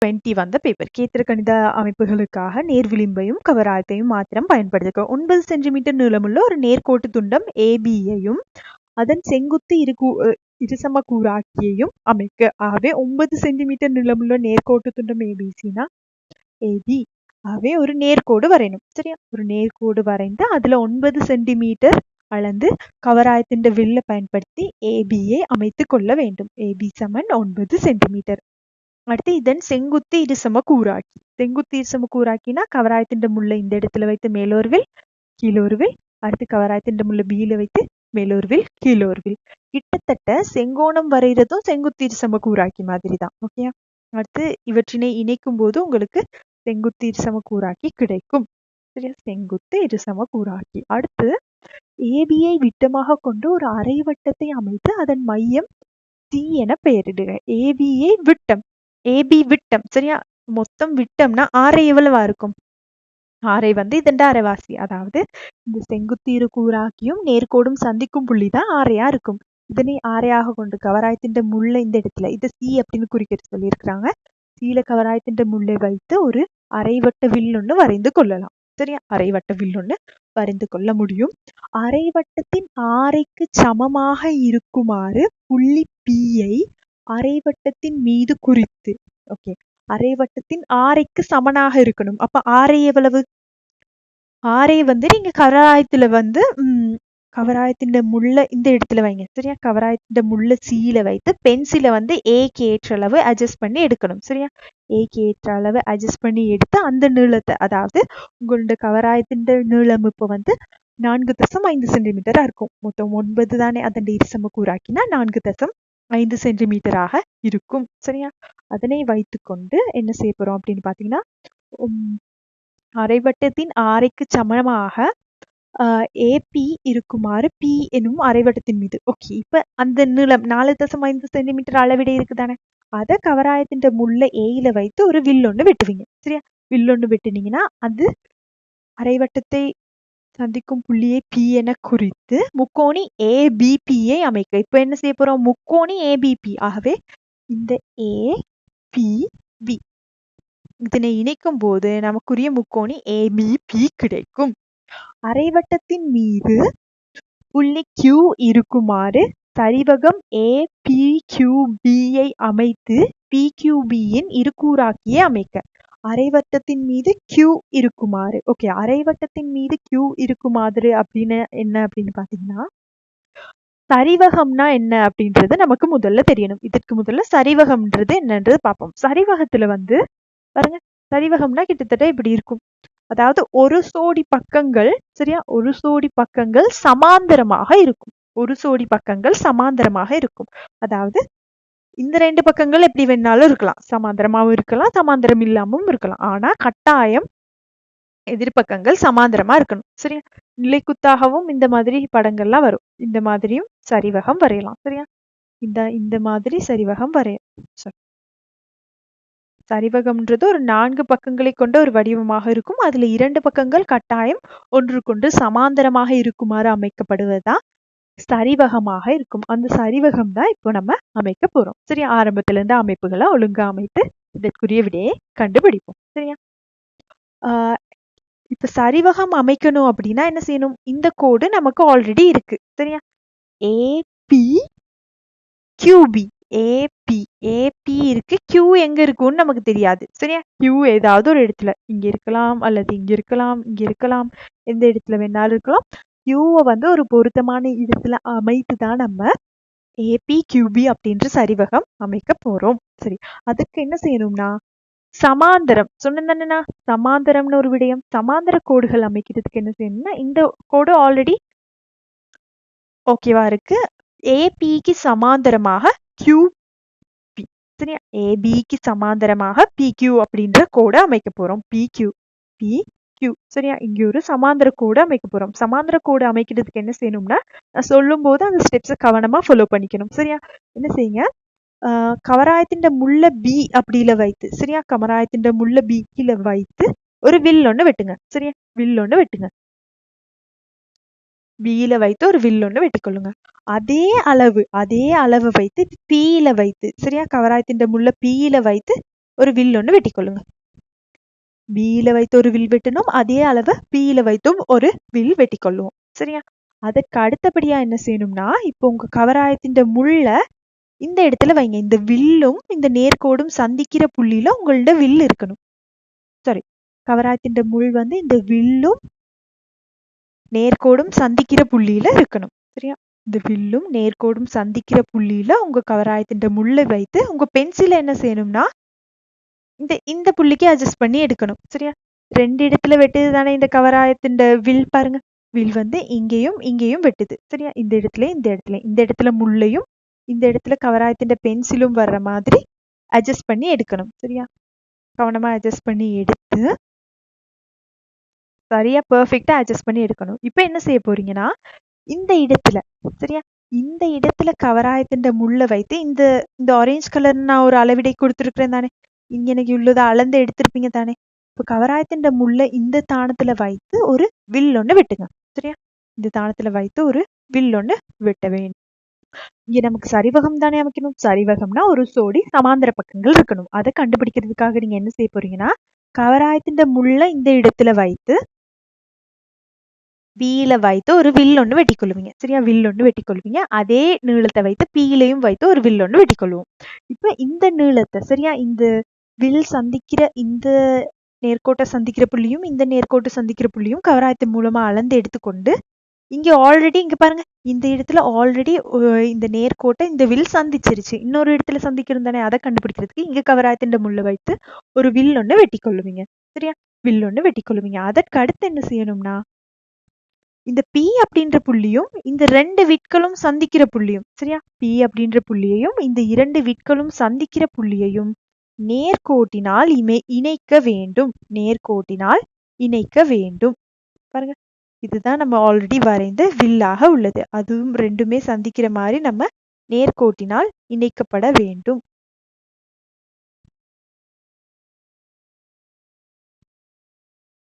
20 வந்த பேப்பர். கேத்திர கணித அமைப்புகளுக்காக நேர்விளிம்பையும் கவராயத்தையும் மாத்திரம் பயன்படுத்துக. 9 சென்டிமீட்டர் நீளமுள்ள ஒரு நேர்கோட்டு துண்டம் ஏபியையும் அதன் செங்குத்து இருசம கூராக்கியையும் அமைக்க. ஆகவே 9 சென்டிமீட்டர் நீளமுள்ள நேர்கோட்டு துண்டம் ஏபிசினா ஏபி. ஆகவே ஒரு நேர்கோடு வரையணும். சரியா? ஒரு நேர்கோடு வரைந்து அதுல 9 சென்டிமீட்டர் அளந்து கவராயத்தின் வில்ல பயன்படுத்தி ஏபியை அமைத்து கொள்ள வேண்டும். ஏபி சமன் 9 சென்டிமீட்டர். அடுத்து இதன் செங்குத்து இருசம கூராக்கி. செங்குத்து இருசம கூராக்கினா கவராயத்தின் முள்ள இந்த இடத்துல வைத்து மேலோர்வில் கீழோர்வில், அடுத்து கவராயத்தின் முள்ள பியில வைத்து மேலோர்வில் கீழோர்வில். கிட்டத்தட்ட செங்கோணம் வரைகிறதும் செங்குத்து இருசம கூராக்கி மாதிரி தான். ஓகே. அடுத்து இவற்றினை இணைக்கும் போது உங்களுக்கு செங்குத்து இருசம கூராக்கி கிடைக்கும். சரியா? செங்குத்து இருசம கூராக்கி. அடுத்து ஏபியை விட்டமாக கொண்டு ஒரு அரைவட்டத்தை அமைத்து அதன் மையம் சி என பெயரிடுக. ஏபியை விட்டம், ஏபி விட்டம். சரியா? மொத்தம் விட்டம்னா ஆரை எவ்வளவா இருக்கும்? ஆரை இதண்ட அரைவாசி. அதாவது இந்த செங்குத்து இரு கூராக்கியும் நேர்கோடும் சந்திக்கும் புள்ளிதான் ஆரையா இருக்கும். இதனை ஆரையாக கொண்டு கவராயத்தின் முள்ள இந்த இடத்துல இது சி அப்படின்னு குறிக்கிட்டு சொல்லியிருக்கிறாங்க. சீல கவராயத்தின் முள்ளை வைத்து ஒரு அரைவட்ட வில் ஒன்று வரைந்து கொள்ளலாம். சரியா? அரைவட்ட வில் ஒன்று வரைந்து கொள்ள முடியும். அரைவட்டத்தின் ஆரைக்கு சமமாக இருக்குமாறு புள்ளி பியை அரைவட்டத்தின் மீது குறித்து. ஓகே. அரைவட்டத்தின் ஆரைக்கு சமனாக இருக்கணும். அப்ப ஆரை எவ்வளவு? ஆரை நீங்க கவராயத்துல கவராயத்தின் முள்ள இந்த இடத்துல வைங்க. சரியா? கவராயத்தின் முள்ள சீல வைத்து பென்சில ஏக்கு ஏற்ற அளவு அட்ஜஸ்ட் பண்ணி எடுக்கணும். சரியா? ஏக்கு ஏற்ற அளவு அட்ஜஸ்ட் பண்ணி எடுத்து அந்த நீளத்தை, அதாவது உங்களோட கவராயத்தின் நீளம் இப்போ 4.5 சென்டிமீட்டரா இருக்கும். மொத்தம் 9 தானே, அதன் இருசம கூராக்கினா 4.5 சென்டிமீட்டராக இருக்கும். சரியா? அதனை வைத்துக்கொண்டு என்ன செய்ய போறோம் அப்படின்னு பாத்தீங்கன்னா, அரைவட்டத்தின் ஆரைக்கு சமமாக ஏபி இருக்குமாறு பி எனும் அரைவட்டத்தின் மீது. ஓகே. இப்ப அந்த நீளம் 4.5 சென்டிமீட்டர் அளவிட இருக்குதானே, அதை கவராயத்தின் முள்ள ஏயில வைத்து ஒரு வில் ஒண்ணு வெட்டுவீங்க. சரியா? வில் ஒண்ணு வெட்டுனீங்கன்னா அது அரைவட்டத்தை சந்திக்கும் புள்ளியை பி என குறித்து முக்கோணி ஏபிபியை அமைக்க. இப்ப என்ன செய்ய போறோம்? முக்கோணி ஏபிபி. ஆகவே இந்த ஏபிபி இதனை இணைக்கும் போது நமக்குரிய முக்கோணி ஏபிபி கிடைக்கும். அரைவட்டத்தின் மீது புள்ளி Q இருக்குமாறு சரிவகம் APQBயை அமைத்து PQBயின் இருகூராக்கியை அமைக்க. அரைவட்டத்தின் மீது Q இருக்குமாறு. ஓகே. அரைவட்டத்தின் மீது Q இருக்குமாறு அப்படின்னு என்ன அப்படின்னு பாத்தீங்கன்னா, சரிவகம்னா என்ன அப்படின்றது நமக்கு முதல்ல தெரியணும். இதற்கு முதல்ல சரிவகம்ன்றது என்னன்றது பார்ப்போம். சரிவகத்துல பாருங்க, சரிவகம்னா கிட்டத்தட்ட இப்படி இருக்கும். அதாவது ஒரு சோடி பக்கங்கள், சரியா, ஒரு சோடி பக்கங்கள் சமாந்தரமாக இருக்கும். ஒரு சோடி பக்கங்கள் சமாந்தரமாக இருக்கும். அதாவது இந்த 2 பக்கங்கள் எப்படி வேணாலும் இருக்கலாம். சமாந்தரமாவும் இருக்கலாம், சமாந்தரம் இல்லாமவும் இருக்கலாம். ஆனா கட்டாயம் எதிர்பக்கங்கள் சமாந்தரமா இருக்கணும். சரியா? நிலைக்குத்தாகவும் இந்த மாதிரி படங்கள்லாம் வரும். இந்த மாதிரியும் சரிவகம் வரையலாம். சரியா? இந்த மாதிரி சரிவகம் சரிவகம்ன்றது ஒரு 4 பக்கங்களை கொண்ட ஒரு வடிவமாக இருக்கும். அதுல 2 பக்கங்கள் கட்டாயம் ஒன்றுக்கொன்று சமாந்தரமாக இருக்குமாறு அமைக்கப்படுவதுதான் சரிவகமாக இருக்கும். அந்த சரிவகம் தான் இப்போ நம்ம அமைக்க போறோம். சரியா? ஆரம்பத்துல இருந்து அமைப்புகளை ஒழுங்கா அமைத்து இதற்குரிய விடையை கண்டுபிடிப்போம். சரியா? இப்ப சரிவகம் அமைக்கணும் அப்படின்னா என்ன செய்யணும்? இந்த கோடு நமக்கு ஆல்ரெடி இருக்கு. சரியா? ஏபி கியூபி, ஏபி இருக்கு. Q எங்க இருக்குன்னு நமக்கு தெரியாது. சரியா? Q ஏதாவது ஒரு இடத்துல இங்க இருக்கலாம், அல்லது இங்க இருக்கலாம், இங்க இருக்கலாம், எந்த இடத்துல வேணாலும் இருக்கலாம். Qவை ஒரு பொருத்தமான இடத்துல அமைத்து தான் நம்ம APQB அப்படின்ற சரிவகம் அமைக்க போறோம். சரி, அதுக்கு என்ன செய்யணும்னா, சமாந்தரம் சொன்னா சமாந்தரம்னு ஒரு விடயம். சமாந்தர கோடுகள் அமைக்கிறதுக்கு என்ன செய்யணும்னா, இந்த கோடு ஆல்ரெடி ஓகேவா இருக்கு. ஏபிக்கு சமாந்தரமாக QP. சரியா? ஏபிக்கு சமாந்தரமாக PQ அப்படின்ற கோடு அமைக்க போறோம். PQ. சரியா? இங்க ஒரு சமாந்தர கோடு அமைக்க போறோம். சமாந்தர கோடு அமைக்கிறதுக்கு என்ன செய்யணும்னா, நான் சொல்லும் போது அந்த ஸ்டெப்ஸை கவனமா ஃபாலோ பண்ணிக்கணும். சரியா? என்ன செய்யுங்க, கவராயத்தின் முள்ள பி அப்படியில வைத்து, சரியா, கவராயத்தின் முள்ள பி கீழே வைத்து ஒரு வில் ஒண்ணு வெட்டுங்க. சரியா? வில் ஒண்ணு வெட்டுங்க. பியில வைத்து ஒரு வில் ஒண்ணு வெட்டிக்கொள்ளுங்க. அதே அளவு வைத்து பியில வைத்து, சரியா, கவராயத்தின் முள்ள பியில வைத்து ஒரு வில் ஒன்று வெட்டிக்கொள்ளுங்க. பியில வைத்து ஒரு வில் வெட்டணும், அதே அளவு பியில வைத்தும் ஒரு வில் வெட்டிக்கொள்ளுவோம். சரியா? அதற்கு அடுத்தபடியா என்ன செய்யணும்னா, இப்போ உங்க கவராயத்தின் முள்ள இந்த இடத்துல வைங்க. இந்த வில்லும் இந்த நேர்கோடும் சந்திக்கிற புள்ளியில உங்கள்ட்ட வில் இருக்கணும். சாரி, கவராயத்தின் முள் வந்து இந்த வில்லும் நேர்கோடும் சந்திக்கிற புள்ளியில இருக்கணும். சரியா? இந்த வில்லும் நேர்கோடும் சந்திக்கிற புள்ளியில உங்க கவராயத்தின் முள்ளை வைத்து உங்க பென்சிலை என்ன செய்யணும்னா இந்த இந்த புள்ளிக்கு அட்ஜஸ்ட் பண்ணி எடுக்கணும். சரியா? 2 இடத்துல வெட்டுது தானே இந்த கவராயத்தின் வில் பாருங்க. வில் வந்து இங்கேயும் இங்கேயும் வெட்டுது. சரியா? இந்த இடத்துல இந்த இடத்துல முள்ளையும் இந்த இடத்துல கவராயத்தின் பென்சிலும் வர்ற மாதிரி அட்ஜஸ்ட் பண்ணி எடுக்கணும். சரியா? கவனமா அட்ஜஸ்ட் பண்ணி எடுத்து சரியா பெர்ஃபெக்ட்டா அட்ஜஸ்ட் பண்ணி எடுக்கணும். இப்போ என்ன செய்ய போறீங்கன்னா, இந்த இடத்துல சரியா, இந்த இடத்துல கவராயத்தின் முள்ள வைத்து இந்த இந்த ஆரஞ்சு கலர் நான் ஒரு அளவிடை கொடுத்துருக்கிறேன் தானே, இங்க எனக்கு உள்ளதை அளந்து எடுத்திருப்பீங்க தானே. இப்போ கவராயத்தின் முள்ள இந்த தானத்துல வைத்து ஒரு வில் ஒண்ணு வெட்டுங்க. சரியா? இந்த தானத்துல வைத்து ஒரு வில் ஒண்ணு வெட்ட வேண்டும். இங்க நமக்கு சரிவகம் தானே அமைக்கணும். சரிவகம்னா ஒரு சோடி சமாந்தர பக்கங்கள் இருக்கணும். அதை கண்டுபிடிக்கிறதுக்காக நீங்க என்ன செய்ய போறீங்கன்னா, கவராயத்தின் முள்ள இந்த இடத்துல வைத்து பியில வைத்து ஒரு வில் ஒன்று வெட்டிக்கொள்வீங்க. சரியா? வில் ஒன்று வெட்டிக்கொள்வீங்க. அதே நீளத்தை வைத்து பியிலையும் வைத்து ஒரு வில் ஒன்று வெட்டிக்கொள்வோம். இப்ப இந்த நீளத்தை சரியா, இந்த வில் சந்திக்கிற இந்த நேர்கோட்டை சந்திக்கிற புள்ளியும் இந்த நேர்கோட்டு சந்திக்கிற புள்ளியும் கவராயத்தின் மூலமா அளந்து எடுத்துக்கொண்டு இங்க ஆல்ரெடி இங்க பாருங்க, இந்த இடத்துல ஆல்ரெடி இந்த நேர்கோட்டை இந்த வில் சந்திச்சிருச்சு. இன்னொரு இடத்துல சந்திக்கணும் தானே, அதை கண்டுபிடிக்கிறதுக்கு இங்க கவராயத்தின் முள்ள வைத்து ஒரு வில் ஒன்று வெட்டிக்கொள்ளுவீங்க. சரியா? வில் ஒன்று வெட்டிக்கொள்ளுவீங்க. அதற்கு அடுத்து என்ன செய்யணும்னா, இந்த P அப்படின்ற புள்ளியும் இந்த 2 விட்களும் சந்திக்கிற புள்ளியும் சரியா, P அப்படின்ற புள்ளியையும் இந்த 2 விட்களும் சந்திக்கிற புள்ளியையும் நேர்கோட்டினால் இணைக்க வேண்டும். நேர்கோட்டினால் இணைக்க வேண்டும். பாருங்க, இதுதான் நம்ம ஆல்ரெடி வரைந்த வில்லாக உள்ளது. அதுவும் ரெண்டுமே சந்திக்கிற மாதிரி நம்ம நேர்கோட்டினால் இணைக்கப்பட வேண்டும்.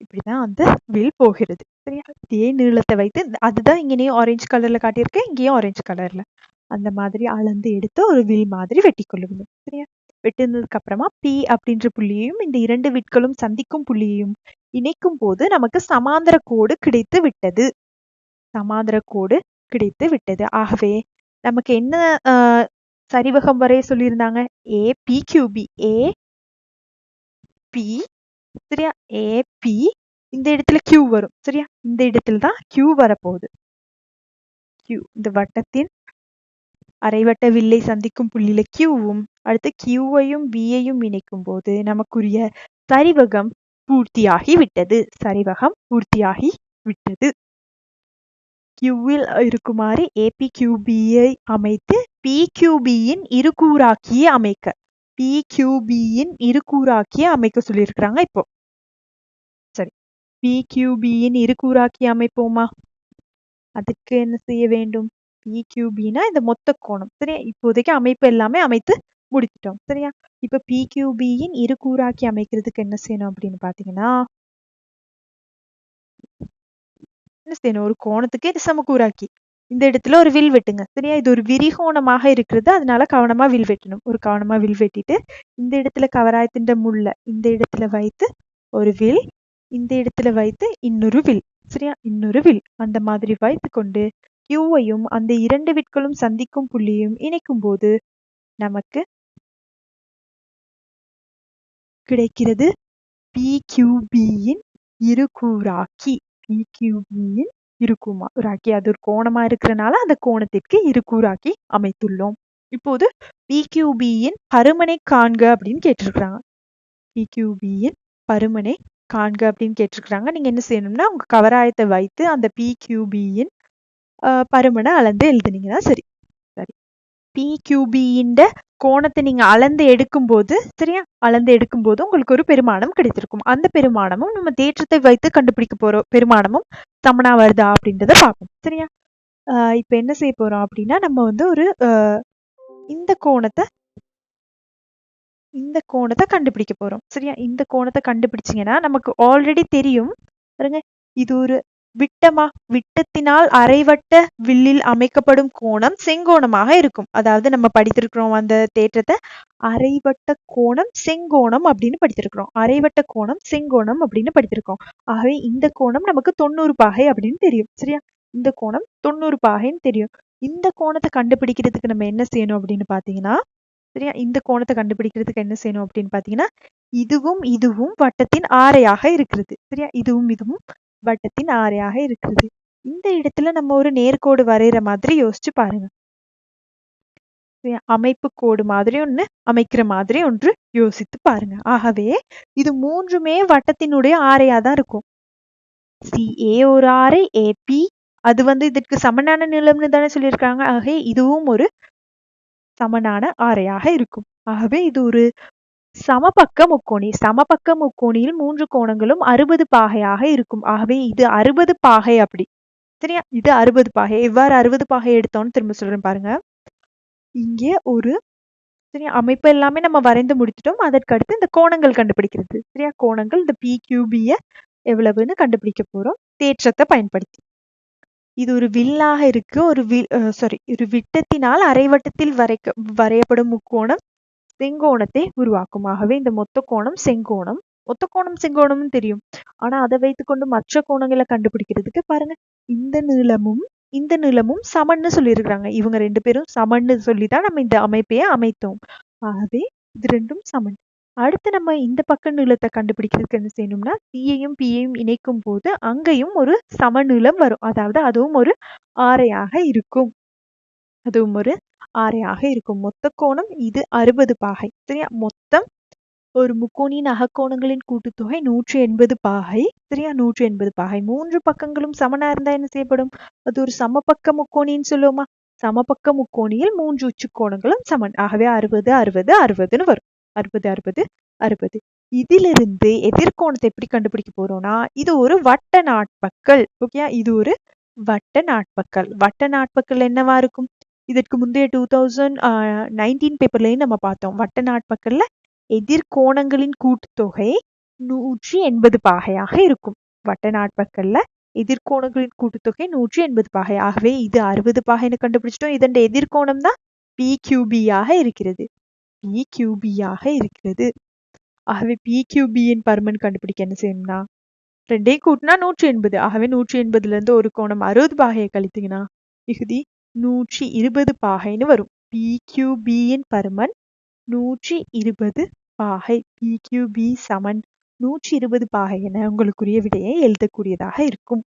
இப்படிதான் அந்த வில் போகிறது. சரியா? இதே நீளத்தை வைத்து அதுதான் இங்கேயும் ஆரஞ்சு கலர்ல காட்டியிருக்கேன், இங்கேயும் ஆரஞ்சு கலர்ல அந்த மாதிரி அளந்து எடுத்து ஒரு வில் மாதிரி வெட்டி கொள்ளுவீங்க. சரியா? வெட்டினதுக்கு அப்புறமா P அப்படின்ற புள்ளியையும் இந்த 2 விட்களும் சந்திக்கும் புள்ளியையும் இணைக்கும் போது நமக்கு சமாந்தர கோடு கிடைத்து விட்டது. சமாந்தர கோடு கிடைத்து விட்டது. ஆகவே நமக்கு என்ன சரிவகம் வரைய சொல்லியிருந்தாங்க? APQB. AP சரியா? AP இந்த இடத்துல Q வரும். சரியா? இந்த இடத்துல தான் Q வரப்போகுது. Q இந்த வட்டத்தின் அரைவட்ட வில்லை சந்திக்கும் புள்ளியில Qவும் அடுத்து Qவையும் Bயையும் இணைக்கும் போது நமக்குரிய சரிவகம் பூர்த்தியாகி விட்டது. சரிவகம் பூர்த்தியாகி விட்டது. Qவில் இருக்குமாறு APQBயை அமைத்து PQBயின் இருகூறாக்கிய அமைக்க PQBயின் இருகூறாக்கிய அமைக்க சொல்லியிருக்கிறாங்க. இப்போ சரி, PQBயின் இருகூறாக்கிய அமைப்போமா? அதுக்கு என்ன செய்ய வேண்டும்? PQBனா இந்த மொத்த கோணம். சரியா? இப்போதைக்கு அமைப்பு எல்லாமே அமைத்து முடித்துட்டோம். சரியா? இப்ப PQBயின் இருகூறாக்கி அமைக்கிறதுக்கு என்ன செய்யணும் அப்படின்னு பாத்தீங்கன்னா, என்ன செய்யணும்? ஒரு கோணத்துக்கு இது சமக்கூறாக்கி இந்த இடத்துல ஒரு வில் வெட்டுங்க. சரியா? இது ஒரு விரிகோணமாக இருக்கிறது, அதனால கவனமா வில் வெட்டணும். ஒரு கவனமா வில் வெட்டிட்டு இந்த இடத்துல கவராயத்தின் முள்ள இந்த இடத்துல வைத்து ஒரு வில், இந்த இடத்துல வைத்து இன்னொரு வில். சரியா? இன்னொரு வில் அந்த மாதிரி வைத்து கொண்டு Qவையும் அந்த 2 விட்களும் சந்திக்கும் புள்ளியையும் இணைக்கும் போது நமக்கு கிடைக்கிறது PQBயின் இருகூறாக்கி. PQBயின் இருகூறாக்கி அது ஒரு கோணமா இருக்கிறனால அந்த கோணத்திற்கு இருகூறாக்கி அமைத்துள்ளோம். இப்போது PQBயின் பருமனை காண்க அப்படின்னு கேட்டிருக்கிறாங்க. PQBயின் பருமனை காண்க அப்படின்னு கேட்டிருக்கிறாங்க. நீங்க என்ன செய்யணும்னா, உங்க கவராயத்தை வைத்து அந்த PQBயின் பருமனை அளந்து எழுதுனீங்கன்னா சரி. சரி, PQBயின் கோணத்தை நீங்க அளந்து எடுக்கும்போது சரியா, அளந்து எடுக்கும்போது உங்களுக்கு ஒரு பெருமானம் கிடைத்திருக்கும். அந்த பெருமானமும் நம்ம தேற்றத்தை வைத்து கண்டுபிடிக்க போற பெருமானமும் சமனா வருதா அப்படின்றத பார்ப்போம். சரியா? இப்ப என்ன செய்ய போறோம் அப்படின்னா, நம்ம வந்து ஒரு இந்த கோணத்தை கண்டுபிடிக்க போறோம். சரியா? இந்த கோணத்தை கண்டுபிடிச்சீங்கன்னா நமக்கு ஆல்ரெடி தெரியும் பாருங்க, இது ஒரு விட்டத்தினால் அரைவட்ட வில்லில் அமைக்கப்படும் கோணம் செங்கோணமாக இருக்கும். அதாவது நம்ம படித்திருக்கிறோம் அந்த தேற்றத்தை, அரைவட்ட கோணம் செங்கோணம் அப்படின்னு படித்திருக்கிறோம். அரைவட்ட கோணம் செங்கோணம் அப்படின்னு படித்திருக்கோம். ஆகவே இந்த கோணம் நமக்கு 90 பாகை அப்படின்னு தெரியும். சரியா? இந்த கோணம் 90 பாகைன்னு தெரியும். இந்த கோணத்தை கண்டுபிடிக்கிறதுக்கு நம்ம என்ன செய்யணும் அப்படின்னு பாத்தீங்கன்னா, சரியா, இந்த கோணத்தை கண்டுபிடிக்கிறதுக்கு என்ன செய்யணும் அப்படின்னு பாத்தீங்கன்னா, இதுவும் வட்டத்தின் ஆரையாக இருக்கிறது. சரியா? இதுவும் வட்டத்தின் ஆரையாக இருக்கிறது. இந்த இடத்துல நம்ம ஒரு நேர்கோடு வரைகிற மாதிரி யோசிச்சு பாருங்க. அமைப்பு கோடு மாதிரி ஒன்று அமைக்கிற மாதிரி ஒன்று யோசித்து பாருங்க. ஆகவே இது மூன்றுமே வட்டத்தினுடைய ஆரையா தான் இருக்கும். CA ஒரு ஆரை, AP அது இதற்கு சமனான நீளம்னு தானே சொல்லியிருக்காங்க. ஆகவே இதுவும் ஒரு சமனான ஆரையாக இருக்கும். ஆகவே இது ஒரு சமபக்க முக்கோணி. சமபக்க முக்கோணியில் 3 கோணங்களும் 60 பாகையாக இருக்கும். ஆகவே இது 60 பாகை அப்படி. சரியா? இது 60 பாகை. எவ்வாறு 60 பாகை எடுத்தோம்னு திரும்ப சொல்றேன் பாருங்க. இங்கே ஒரு சரியா அமைப்பு எல்லாமே நம்ம வரைந்து முடித்துட்டோம். அதற்கு அடுத்து இந்த கோணங்கள் கண்டுபிடிக்கிறது. சரியா? கோணங்கள் இந்த PQBய எவ்வளவுன்னு கண்டுபிடிக்க போறோம் தேற்றத்தை பயன்படுத்தி. இது ஒரு வில்லாக இருக்கு. ஒரு விட்டத்தினால் அரைவட்டத்தில் வரையப்படும் முக்கோணம் செங்கோணத்தை உருவாக்கும். ஆகவே இந்த மொத்த கோணம் செங்கோணம். மொத்த கோணம் செங்கோணம்னு தெரியும். ஆனா அதை வைத்துக்கொண்டு மற்ற கோணங்களை கண்டுபிடிக்கிறதுக்கு பாருங்க, இந்த நீளமும் சமன்னு சொல்லியிருக்கிறாங்க. இவங்க 2 பேரும் சமன்னு சொல்லிதான் நம்ம இந்த அமைப்பையே அமைத்தோம். ஆகவே இது ரெண்டும் சமன். அடுத்து நம்ம இந்த பக்க நீளத்தை கண்டுபிடிக்கிறதுக்கு என்ன செய்யணும்னா, சியையும் பியையும் இணைக்கும் போது அங்கேயும் ஒரு சமநீளம் வரும். அதாவது அதுவும் ஒரு ஆரையாக இருக்கும். மொத்த கோணம் இது 60 பாகை. சரியா? மொத்தம் ஒரு முக்கோணியின் அகக்கோணங்களின் கூட்டுத்தொகை 180 பாகை. சரியா? 180 பாகை. 3 பக்கங்களும் சமனா இருந்தா என்ன செய்யப்படும்? அது ஒரு சமபக்க முக்கோணின்னு சொல்லுவோமா? சமபக்க முக்கோணியில் 3 உச்சி கோணங்களும் சமன். ஆகவே 60 60 60ன்னு வரும். 60 60 60. இதிலிருந்து எதிர்கோணத்தை எப்படி கண்டுபிடிக்க போறோம்னா, இது ஒரு வட்ட நாட்பக்கல். ஓகே, இது ஒரு வட்ட நாட்பக்கல். வட்ட நாட்பக்கல் என்னவா இருக்கும்? இதற்கு முந்தைய 2019 பேப்பர்லயும் நம்ம பார்த்தோம். வட்ட நாட்பக்கல்ல எதிர்கோணங்களின் கூட்டுத்தொகை 180 பாகையாக இருக்கும். வட்ட நாட்பக்கல்ல எதிர்கோணங்களின் கூட்டுத்தொகை 180 பாகை. ஆகவே இது 60 பாகைன்னு கண்டுபிடிச்சிட்டோம். இதன் எதிர்கோணம் தான் PQBயாக இருக்கிறது. PQBயாக இருக்கிறது. ஆகவே PQBயின் பருமன் கண்டுபிடிக்க என்ன செய்யணும்னா, 2ஐயும் கூட்டினா 180. ஆகவே 180ல இருந்து ஒரு கோணம் 60 பாகையை கழித்தீங்கன்னா மிகுதி 120 பாகைன்னு வரும். PQBயின் பருமன் 120 பாகை. PQB சமன் 120 பாகை என உங்களுக்குரிய விடையை எழுதக்கூடியதாக இருக்கும்.